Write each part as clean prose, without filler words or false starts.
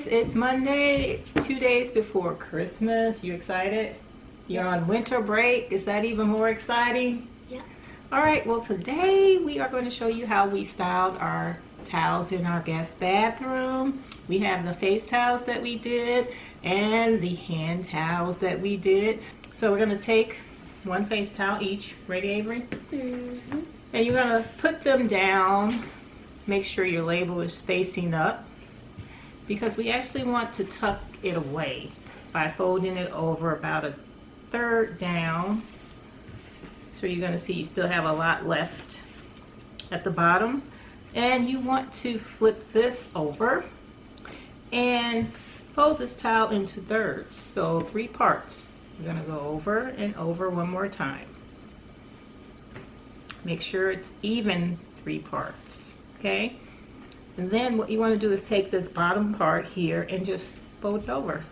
guys, it's Monday, 2 days before Christmas. You excited? You're on winter break. Is that even more exciting? Yeah. All right, well today we are going to show you how we styled our towels in our guest bathroom. We have the face towels that we did and the hand towels that we did. So we're going to take one face towel each. Ready, Avery? Mm-hmm. And you're going to put them down. Make sure your label is facing up, because we actually want to tuck it away by folding it over about a third down. So you're going to see you still have a lot left at the bottom. And you want to flip this over and fold this towel into thirds, so 3 parts. You're going to go over and over one more time. Make sure it's even 3 parts, okay? And then what you want to do is take this bottom part here and just fold it over.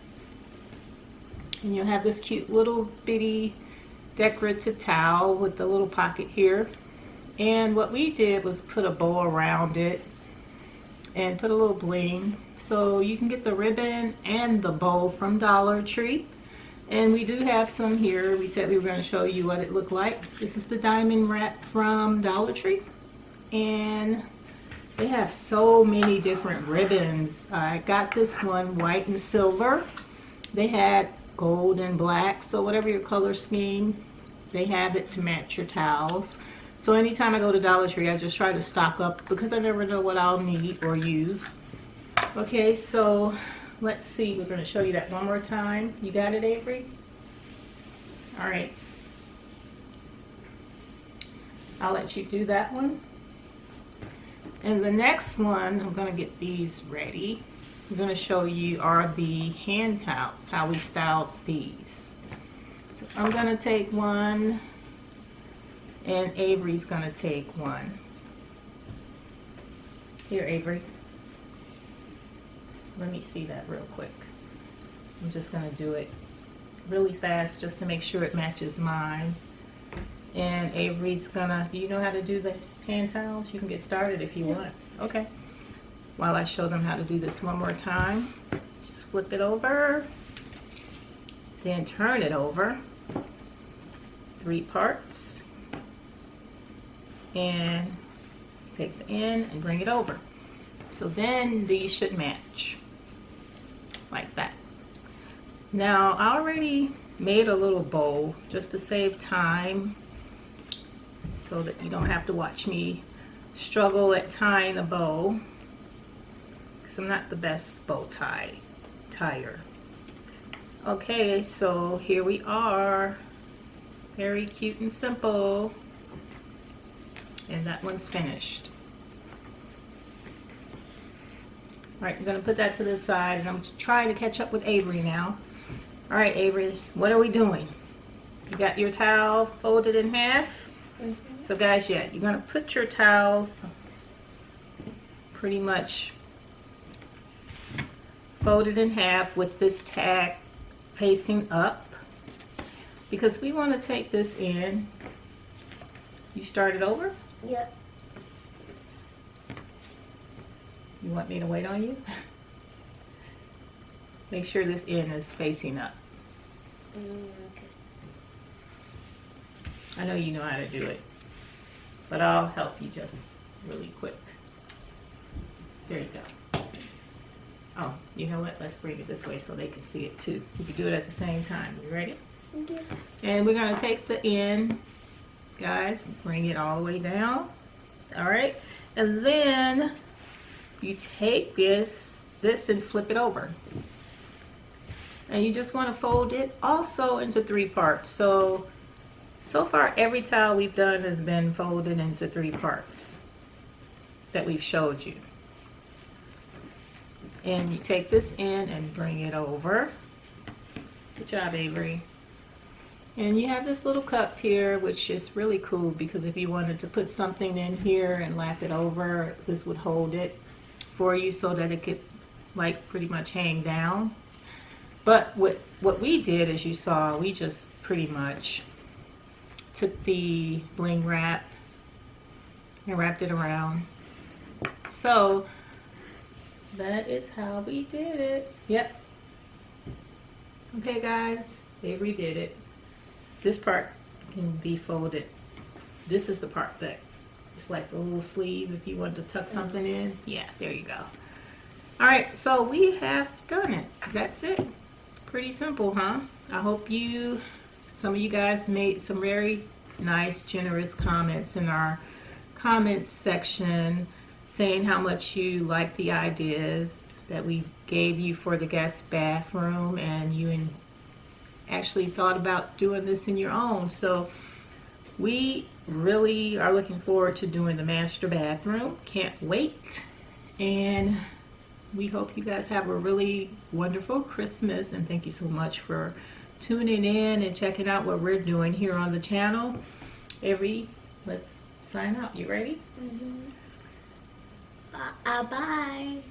And you'll have this cute little bitty decorative towel with the little pocket here. And what we did was put a bow around it and put a little bling. So you can get the ribbon and the bow from Dollar Tree. And we do have some here. We said we were going to show you what it looked like. This is the diamond wrap from Dollar Tree. And they have so many different ribbons. I got this one white and silver. They had gold and black. So whatever your color scheme, they have it to match your towels. So anytime I go to Dollar Tree, I just try to stock up because I never know what I'll need or use. Okay, so let's see. We're going to show you that one more time. You got it, Avery? All right. I'll let you do that one. And the next one, I'm going to get these ready. I'm going to show you are the hand towels, how we styled these. So I'm going to take one, and Avery's going to take one. Here, Avery. Let me see that real quick. I'm just going to do it really fast just to make sure it matches mine. And Avery's gonna, do you know how to do the hand towels? You can get started if you want. Okay. While I show them how to do this one more time, just flip it over, then turn it over, 3 parts, and take the end and bring it over. So then these should match like that. Now I already made a little bow just to save time, so that you don't have to watch me struggle at tying a bow, because I'm not the best bow tier. Okay, so here we are. Very cute and simple. And that one's finished. Alright, I'm going to put that to the side, and I'm trying to catch up with Avery now. Alright, Avery, what are we doing? You got your towel folded in half? Mm-hmm. So guys, yeah, you're going to put your towels pretty much folded in half with this tag facing up, because we want to take this in. You started over? Yep. You want me to wait on you? Make sure this end is facing up. Okay. I know you know how to do it, but I'll help you just really quick. There you go. Oh, you know what? Let's bring it this way so they can see it too. You can do it at the same time. You ready? Okay. And we're going to take the end, guys, bring it all the way down. All right. And then you take this and flip it over. And you just want to fold it also into 3 parts. So far every towel we've done has been folded into 3 parts that we've showed you. And you take this in and bring it over. Good job, Avery. And you have this little cup here, which is really cool, because if you wanted to put something in here and lap it over, this would hold it for you so that it could like pretty much hang down. But what we did, as you saw, we just pretty much took the bling wrap and wrapped it around. So that is how we did it. Yep. Okay guys, Avery did it. This part can be folded. This is the part that it's like a little sleeve if you want to tuck something in. Yeah, there you go. All right, so we have done it. That's it. Pretty simple, huh? I hope some of you guys made some very nice, generous comments in our comments section saying how much you like the ideas that we gave you for the guest bathroom, and you actually thought about doing this in your own. So we really are looking forward to doing the master bathroom. Can't wait. And we hope you guys have a really wonderful Christmas, and thank you so much for tuning in and checking out what we're doing here on the channel. Avery, let's sign out. You ready? Bye.